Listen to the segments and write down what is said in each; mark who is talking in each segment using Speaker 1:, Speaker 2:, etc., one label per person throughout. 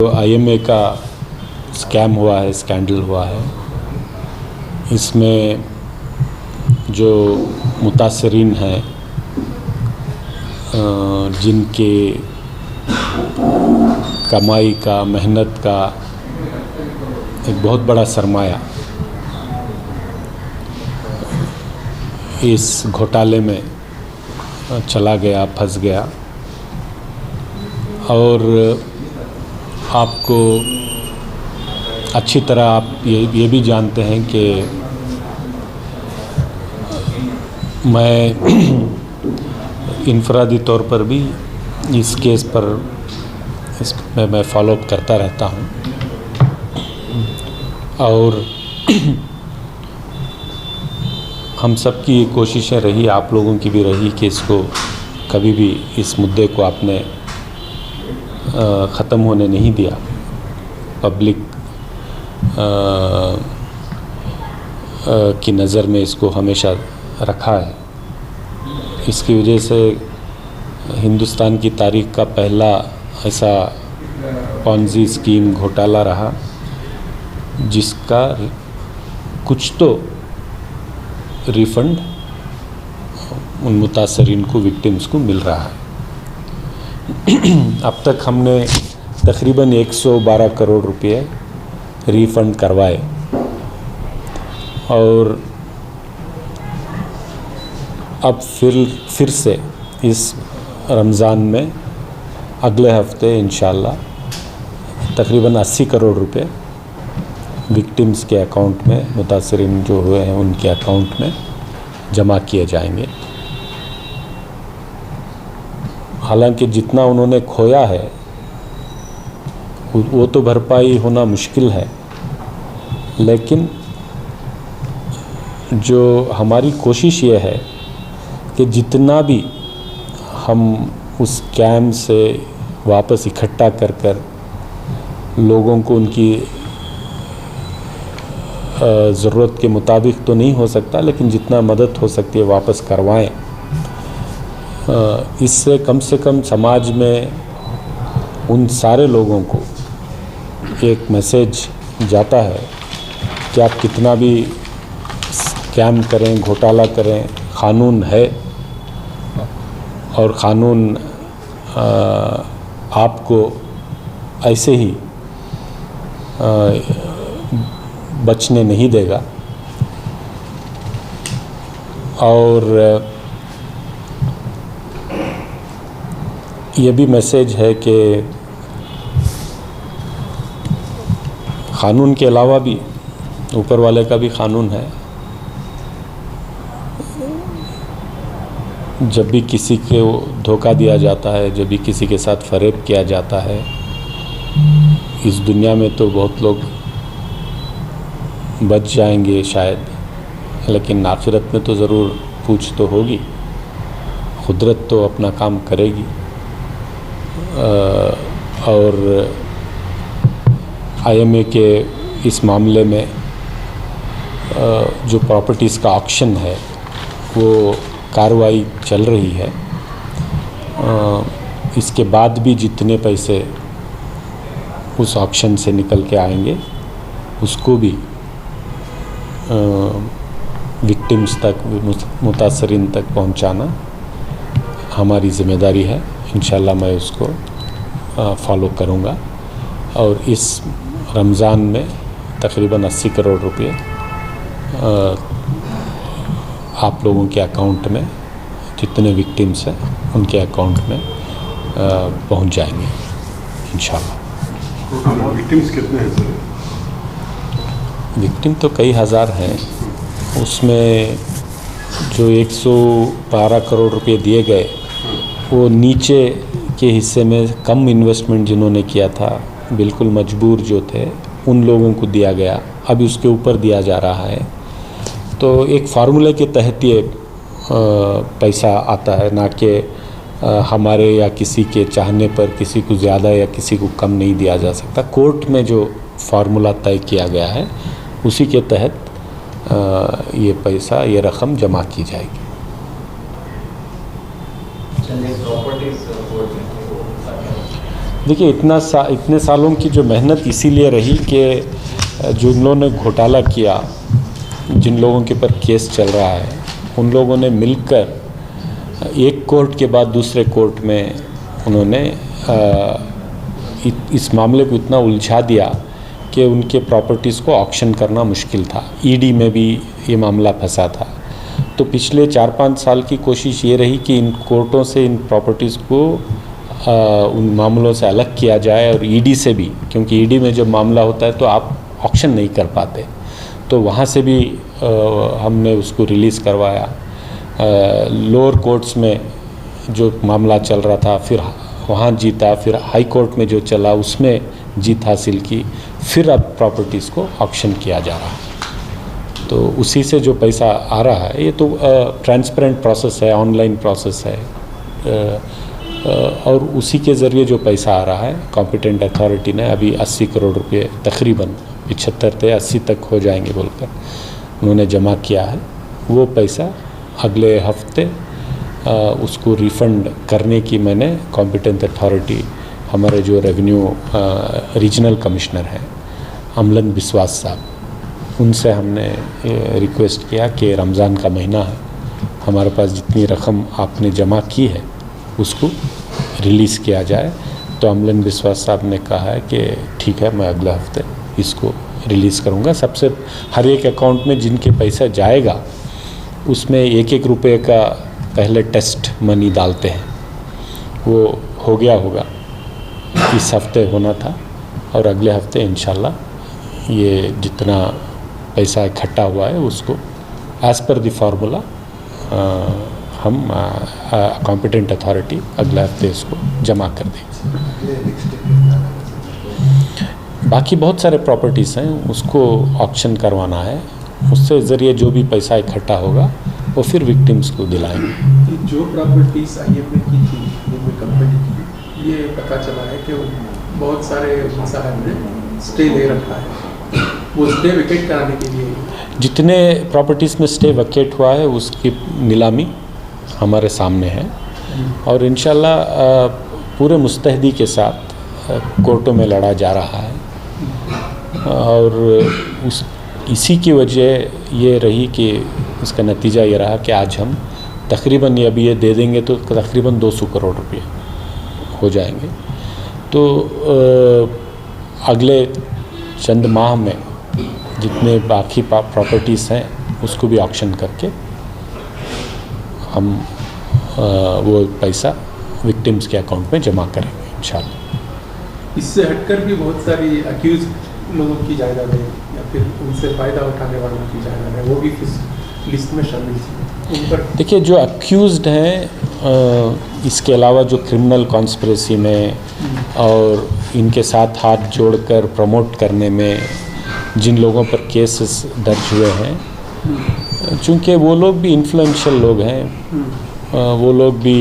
Speaker 1: तो IMA का scam हुआ है, स्कैंडल हुआ है। इसमें जो मुतासरीन हैं, जिनके कमाई का, मेहनत का एक बहुत बड़ा सरमाया इस घोटाले में चला गया, फंस गया। और आपको अच्छी तरह आप ये भी जानते हैं कि मैं इनफरादी तौर पर भी इस केस पर इसमें मैं फॉलोअप करता रहता हूँ। और हम सब की कोशिशें रही, आप लोगों की भी रही कि इसको कभी भी इस मुद्दे को आपने ख़त्म होने नहीं दिया। पब्लिक की नज़र में इसको हमेशा रखा है। इसकी वजह से हिंदुस्तान की तारीख़ का पहला ऐसा पॉन्जी स्कीम घोटाला रहा जिसका कुछ तो रिफ़ंड उन मुतासरीन को, विक्टिम्स को मिल रहा है। अब तक हमने तकरीबन 112 करोड़ रुपए रिफ़ंड करवाए और अब फिर से इस रमज़ान में अगले हफ्ते इंशाअल्लाह तकरीबन 80 करोड़ रुपए विक्टिम्स के अकाउंट में, मुतासरीन जो हुए हैं उनके अकाउंट में जमा किए जाएंगे। हालांकि जितना उन्होंने खोया है वो तो भरपाई होना मुश्किल है, लेकिन जो हमारी कोशिश ये है कि जितना भी हम उस स्कैम से वापस इकट्ठा कर लोगों को उनकी ज़रूरत के मुताबिक तो नहीं हो सकता, लेकिन जितना मदद हो सकती है वापस करवाएं। इससे कम से कम समाज में उन सारे लोगों को एक मैसेज जाता है कि आप कितना भी स्कैम करें, घोटाला करें, क़ानून है और क़ानून आपको ऐसे ही बचने नहीं देगा। और ये भी मैसेज है कि क़ानून के अलावा भी ऊपर वाले का भी क़ानून है। जब भी किसी को धोखा दिया जाता है, जब भी किसी के साथ फ़रेब किया जाता है, इस दुनिया में तो बहुत लोग बच जाएंगे शायद, लेकिन आखिरत में तो ज़रूर पूछ तो होगी। कुदरत तो अपना काम करेगी। और IMA के इस मामले में जो प्रॉपर्टीज़ का ऑक्शन है वो कार्रवाई चल रही है। इसके बाद भी जितने पैसे उस ऑक्शन से निकल के आएंगे उसको भी विक्टिम्स तक, मुतासरीन तक पहुंचाना हमारी ज़िम्मेदारी है। इंशाल्लाह मैं उसको फॉलो करूंगा और इस रमज़ान में तकरीबन 80 करोड़ रुपए आप लोगों के अकाउंट में, जितने विक्टिम्स हैं उनके अकाउंट में पहुंच जाएंगे इंशाल्लाह।
Speaker 2: विक्टिम्स कितने हैं सर?
Speaker 1: विक्टिम तो कई हज़ार हैं। उसमें जो 112 करोड़ रुपए दिए गए वो नीचे के हिस्से में कम इन्वेस्टमेंट जिन्होंने किया था, बिल्कुल मजबूर जो थे, उन लोगों को दिया गया। अभी उसके ऊपर दिया जा रहा है। तो एक फार्मूले के तहत ये पैसा आता है, ना कि हमारे या किसी के चाहने पर किसी को ज़्यादा या किसी को कम नहीं दिया जा सकता। कोर्ट में जो फार्मूला तय किया गया है उसी के तहत ये पैसा, ये रकम जमा की जाएगी। देखिए इतने सालों की जो मेहनत इसीलिए रही कि जिन लोगों ने घोटाला किया, जिन लोगों के ऊपर केस चल रहा है, उन लोगों ने मिलकर एक कोर्ट के बाद दूसरे कोर्ट में उन्होंने इस मामले को इतना उलझा दिया कि उनके प्रॉपर्टीज़ को ऑक्शन करना मुश्किल था। ईडी में भी ये मामला फंसा था। तो पिछले 4-5 साल की कोशिश ये रही कि इन कोर्टों से इन प्रॉपर्टीज़ को उन मामलों से अलग किया जाए, और ईडी से भी, क्योंकि ईडी में जब मामला होता है तो आप ऑक्शन नहीं कर पाते, तो वहाँ से भी हमने उसको रिलीज़ करवाया। लोअर कोर्ट्स में जो मामला चल रहा था फिर वहाँ जीता, फिर हाई कोर्ट में जो चला उसमें जीत हासिल की, फिर अब प्रॉपर्टीज़ को ऑक्शन किया जा रहा है। तो उसी से जो पैसा आ रहा है, ये तो ट्रांसपेरेंट प्रोसेस है, ऑनलाइन प्रोसेस है, और उसी के ज़रिए जो पैसा आ रहा है, कॉम्पिटेंट अथॉरिटी ने अभी 80 करोड़ रुपए, तकरीबन 75 से 80 तक हो जाएंगे बोलकर उन्होंने जमा किया है। वो पैसा अगले हफ्ते उसको रिफ़ंड करने की मैंने कॉम्पिटेंट अथॉरिटी, हमारे जो रेवेन्यू रीजनल कमिश्नर हैं अमलन बिस्वास साहब, उनसे हमने रिक्वेस्ट किया कि रमज़ान का महीना है, हमारे पास जितनी रकम आपने जमा की है उसको रिलीज़ किया जाए। तो अमलन बिस्वास साहब ने कहा है कि ठीक है, मैं अगले हफ्ते इसको रिलीज़ करूँगा। सबसे हर एक अकाउंट में जिनके पैसा जाएगा उसमें 1-1 रुपये का पहले टेस्ट मनी डालते हैं, वो हो गया होगा, इस हफ्ते होना था, और अगले हफ्ते इंशाल्लाह ये जितना पैसा इकट्ठा हुआ है उसको एज़ पर द फार्मूला हम कॉम्पिटेंट अथॉरिटी अगले हफ्ते इसको जमा कर देंगे। बाकी बहुत सारे प्रॉपर्टीज़ हैं, उसको ऑक्शन करवाना है, उससे ज़रिए जो भी पैसा इकट्ठा होगा वो फिर विक्टिम्स को दिलाएंगे।
Speaker 2: जो प्रॉपर्टीज़ IF ने की थी, जिनमें कंपनी की, ये पता चला है कि बहुत सारे साहब ने स्टे ले रखा है, वो स्टे वेकेट कराने के लिए। जितने
Speaker 1: प्रॉपर्टीज़ में स्टे वेकेट हुआ है उसकी नीलामी हमारे सामने है, और इंशाल्लाह पूरे मुस्तैदी के साथ कोर्टों में लड़ा जा रहा है, और इसी की वजह ये रही कि इसका नतीजा ये रहा कि आज हम तकरीबन ये दे देंगे तो तकरीबन 200 करोड़ रुपए हो जाएंगे। तो अगले चंद माह में जितने बाकी प्रॉपर्टीज़ हैं उसको भी ऑक्शन करके हम वो पैसा विक्टिम्स के अकाउंट में जमा करेंगे इंशाल्लाह।
Speaker 2: इससे हटकर भी बहुत सारी अक्यूज लोगों की जायदाद है या फिर उनसे फ़ायदा उठाने वालों की जायदाद है, वो भी इस लिस्ट में शामिल थी। उन पर
Speaker 1: देखिए, जो अक्यूज़ड हैं, इसके अलावा जो क्रिमिनल कॉन्स्पिरेसी में और इनके साथ हाथ जोड़कर प्रमोट करने में जिन लोगों पर केसेस दर्ज हुए हैं, चूँकि वो लोग भी इन्फ्लुएंशियल लोग हैं, वो लोग भी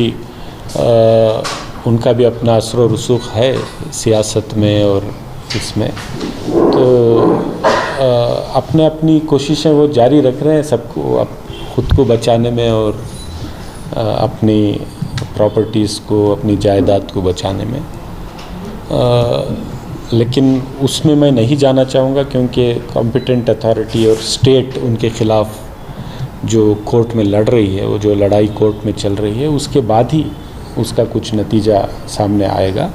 Speaker 1: उनका भी अपना असर व रसूख है सियासत में और इसमें, तो अपने अपनी कोशिशें वो जारी रख रहे हैं, सबको खुद को बचाने में और अपनी प्रॉपर्टीज़ को, अपनी जायदाद को बचाने में। लेकिन उसमें मैं नहीं जाना चाहूँगा, क्योंकि कॉम्पिटेंट अथॉरिटी और स्टेट उनके ख़िलाफ़ जो कोर्ट में लड़ रही है, वो जो लड़ाई कोर्ट में चल रही है, उसके बाद ही उसका कुछ नतीजा सामने आएगा।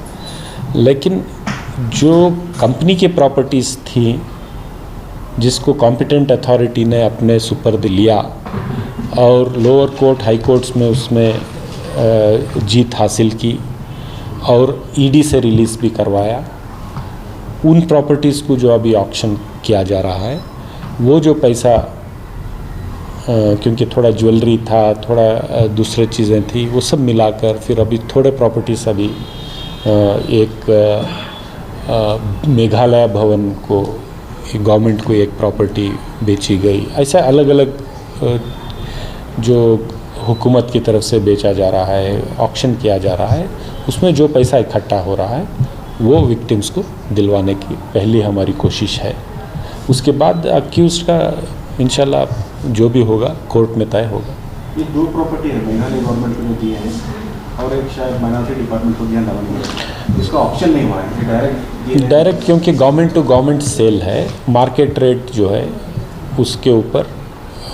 Speaker 1: लेकिन जो कंपनी की प्रॉपर्टीज़ थी जिसको कॉम्पिटेंट अथॉरिटी ने अपने सुपर्द लिया और लोअर कोर्ट, हाई कोर्ट्स में उसमें जीत हासिल की और ईडी से रिलीज़ भी करवाया, उन प्रॉपर्टीज़ को जो अभी ऑक्शन किया जा रहा है, वो जो पैसा, क्योंकि थोड़ा ज्वेलरी था, थोड़ा दूसरे चीज़ें थी, वो सब मिलाकर फिर अभी थोड़े प्रॉपर्टीज़ अभी एक मेघालय भवन को, गवर्नमेंट को एक प्रॉपर्टी बेची गई। ऐसा अलग अलग जो हुकूमत की तरफ से बेचा जा रहा है, ऑक्शन किया जा रहा है, उसमें जो पैसा इकट्ठा हो रहा है वो विक्टिम्स को दिलवाने की पहली हमारी कोशिश है। उसके बाद अक्यूज़्ड का इंशाल्लाह जो भी होगा कोर्ट में तय होगा।
Speaker 3: ये 2 प्रॉपर्टी है मेघालय गवर्नमेंट ने दी है, और एक शायद माइनॉरिटी डिपार्टमेंट को दिया था, इसका ऑप्शन नहीं हुआ है
Speaker 1: डायरेक्ट, क्योंकि गवर्नमेंट टू गवर्नमेंट सेल है, मार्केट रेट जो है उसके ऊपर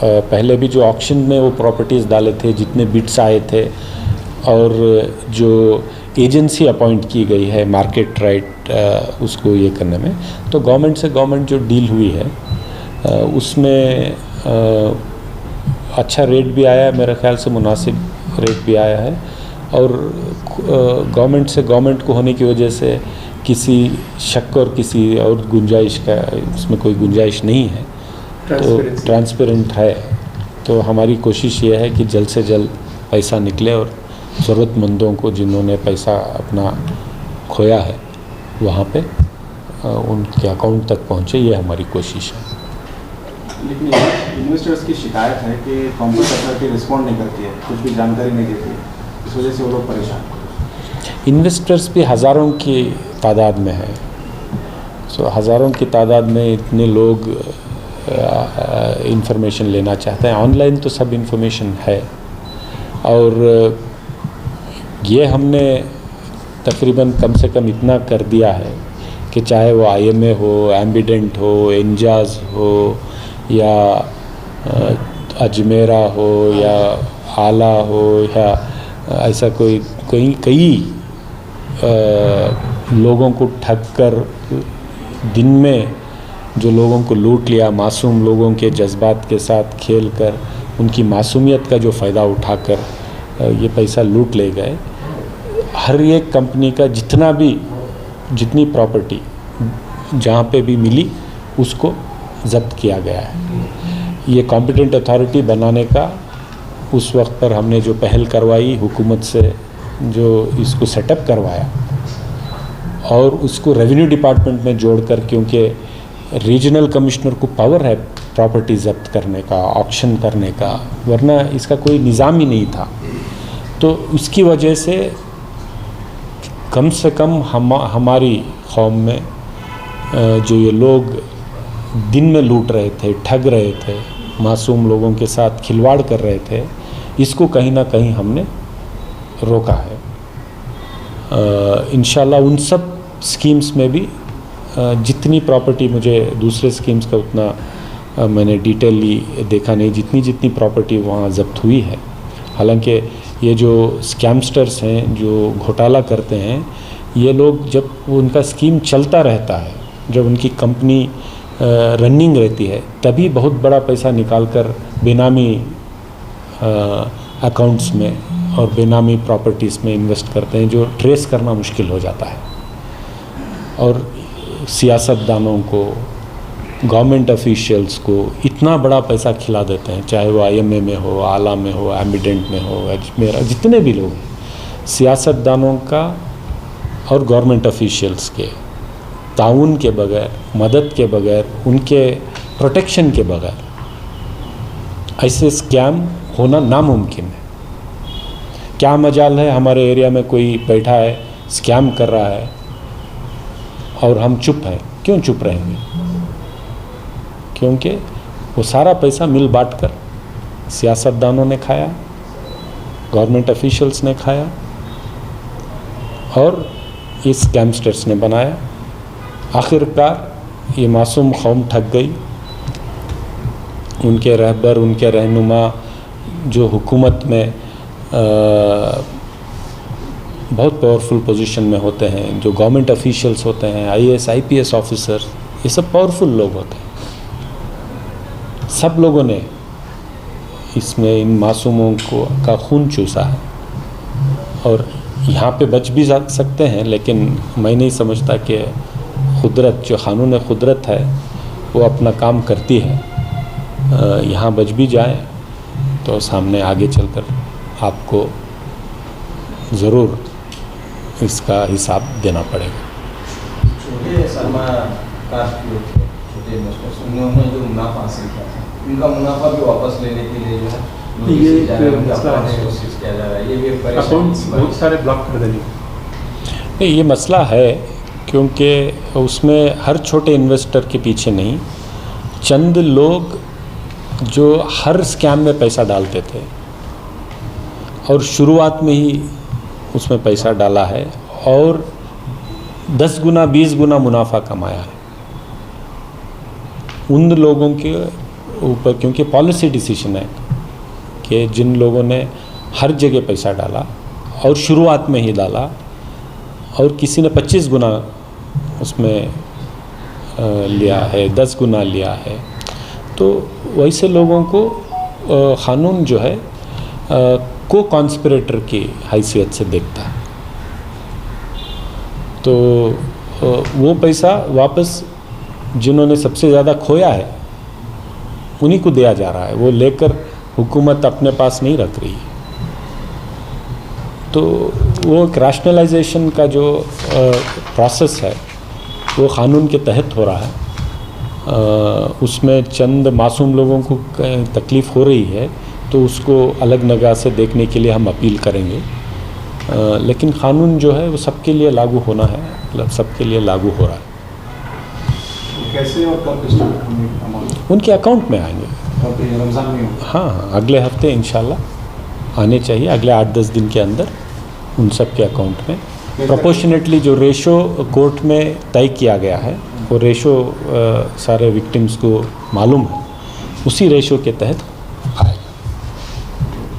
Speaker 1: पहले भी जो ऑक्शन में वो प्रॉपर्टीज़ डाले थे, जितने बिट्स आए थे, और जो एजेंसी अपॉइंट की गई है मार्केट राइट उसको ये करने में, तो गवर्नमेंट से गवर्नमेंट जो डील हुई है उसमें अच्छा रेट भी आया है, मेरे ख्याल से मुनासिब रेट भी आया है, और गवर्नमेंट से गवर्नमेंट को होने की वजह से किसी शक और किसी और गुंजाइश का उसमें कोई गुंजाइश नहीं है, तो ट्रांसपेरेंट है। तो हमारी कोशिश ये है कि जल्द से जल्द पैसा निकले और ज़रूरतमंदों को जिन्होंने पैसा अपना खोया है वहाँ पे उनके अकाउंट तक पहुँचे, ये हमारी कोशिश है।
Speaker 3: लेकिन इन्वेस्टर्स की शिकायत है कि कॉम्पिटेंट अथॉरिटी रिस्पॉन्ड नहीं करती है, कुछ भी जानकारी नहीं देती है, इस वजह से वो लोग परेशान।
Speaker 1: इन्वेस्टर्स भी हज़ारों की तादाद में है, सो हज़ारों की तादाद में इतने लोग इंफॉर्मेशन लेना चाहते हैं। ऑनलाइन तो सब इंफॉर्मेशन है, और ये हमने तकरीबन कम से कम इतना कर दिया है कि चाहे वो IMA हो, एम्बिडेंट हो, एंजाज हो, या अजमेरा हो, या आला हो, या ऐसा कई लोगों को ठग कर दिन में जो लोगों को लूट लिया, मासूम लोगों के जज्बात के साथ खेल कर उनकी मासूमियत का जो फ़ायदा उठाकर ये पैसा लूट ले गए। हर एक कंपनी का जितनी प्रॉपर्टी जहाँ पे भी मिली उसको ज़ब्त किया गया है। ये कॉम्पिटेंट अथॉरिटी बनाने का उस वक्त पर हमने जो पहल करवाई हुकूमत से, जो इसको सेटअप करवाया, और उसको रेवेन्यू डिपार्टमेंट में जोड़कर, क्योंकि रीजनल कमिश्नर को पावर है प्रॉपर्टी ज़ब्त करने का, ऑक्शन करने का, वरना इसका कोई निज़ाम ही नहीं था। तो इसकी वजह से कम हमारी कौम में जो ये लोग दिन में लूट रहे थे, ठग रहे थे, मासूम लोगों के साथ खिलवाड़ कर रहे थे, इसको कहीं ना कहीं हमने रोका है। इंशाल्लाह उन सब स्कीम्स में भी जितनी प्रॉपर्टी, मुझे दूसरे स्कीम्स का उतना मैंने डिटेली देखा नहीं, जितनी प्रॉपर्टी वहाँ ज़ब्त हुई है। हालांकि ये जो स्कैमस्टर्स हैं, जो घोटाला करते हैं, ये लोग जब उनका स्कीम चलता रहता है, जब उनकी कंपनी रनिंग रहती है, तभी बहुत बड़ा पैसा निकालकर बेनामी अकाउंट्स में और बेनामी प्रॉपर्टीज़ में इन्वेस्ट करते हैं, जो ट्रेस करना मुश्किल हो जाता है। और सियासतदानों को, गवर्नमेंट ऑफिशियल्स को इतना बड़ा पैसा खिला देते हैं, चाहे वो IMA में हो, आला में हो, एम्बिडेंट में हो, अजमेरा, जितने भी लोग हैं, सियासतदानों का और गवर्नमेंट ऑफिशियल्स के ताउन के बगैर, मदद के बगैर, उनके प्रोटेक्शन के बगैर ऐसे स्कैम होना नामुमकिन है। क्या मजाल है हमारे एरिया में कोई बैठा है, स्कैम कर रहा है, और हम चुप हैं। क्यों चुप रहेंगे? क्योंकि वो सारा पैसा मिल बांट कर सियासतदानों ने खाया, गवर्नमेंट ऑफिशियल्स ने खाया, और इस स्कैमस्टर्स ने बनाया। आखिरकार ये मासूम कौम ठग गई। उनके रहबर, उनके रहनुमा जो हुकूमत में बहुत पावरफुल पोजीशन में होते हैं, जो गवर्नमेंट ऑफिशियल्स होते हैं, IAS IPS ऑफिसर, ये सब पावरफुल लोग होते हैं। सब लोगों ने इसमें इन मासूमों का खून चूसा है, और यहाँ पे बच भी सकते हैं, लेकिन मैं नहीं समझता कि कुदरत, जो क़ानून कुदरत है, वो अपना काम करती है। यहाँ बच भी जाए तो सामने आगे चलकर आपको ज़रूर इसका हिसाब देना पड़ेगा।
Speaker 4: छोटे सरमाकार छोटे इन्वेस्टर्स, उन्होंने जो मुनाफा हासिल किया था, उनका मुनाफा भी वापस लेने के लिए जो है कोशिश किया जा रहा है। ये भी
Speaker 2: अकाउंट्स बहुत सारे ब्लॉक कर देंगे।
Speaker 1: ये मसला है, क्योंकि उसमें हर छोटे इन्वेस्टर के पीछे नहीं, चंद लोग जो हर स्कैम में पैसा डालते थे और शुरुआत में ही उसमें पैसा डाला है और 10 गुना 20 गुना मुनाफा कमाया है उन लोगों के ऊपर, क्योंकि पॉलिसी डिसीजन है कि जिन लोगों ने हर जगह पैसा डाला और शुरुआत में ही डाला और किसी ने 25 गुना उसमें लिया है, 10 गुना लिया है, तो वैसे लोगों को क़ानून जो है को कॉन्स्पिरेटर की हैसियत से देखता है। तो वो पैसा वापस जिन्होंने सबसे ज़्यादा खोया है उन्हीं को दिया जा रहा है, वो लेकर हुकूमत अपने पास नहीं रख रही है। तो वो एक रैशनलाइजेशन का जो प्रोसेस है वो क़ानून के तहत हो रहा है। उसमें चंद मासूम लोगों को तकलीफ़ हो रही है तो उसको अलग निगाह से देखने के लिए हम अपील करेंगे, लेकिन क़ानून जो है वो सबके लिए लागू होना है, मतलब सबके लिए लागू हो रहा है।
Speaker 3: कैसे और कब स्टार्ट होंगे?
Speaker 1: उनके अकाउंट में आएंगे।
Speaker 3: रमज़ान में?
Speaker 1: हाँ, अगले हफ्ते इंशाल्लाह आने चाहिए, अगले 8-10 दिन के अंदर उन सब के अकाउंट में। प्रोपोर्शनेटली जो रेशो कोर्ट में तय किया गया है वो रेशो सारे विक्टिम्स को मालूम है, उसी रेशो के तहत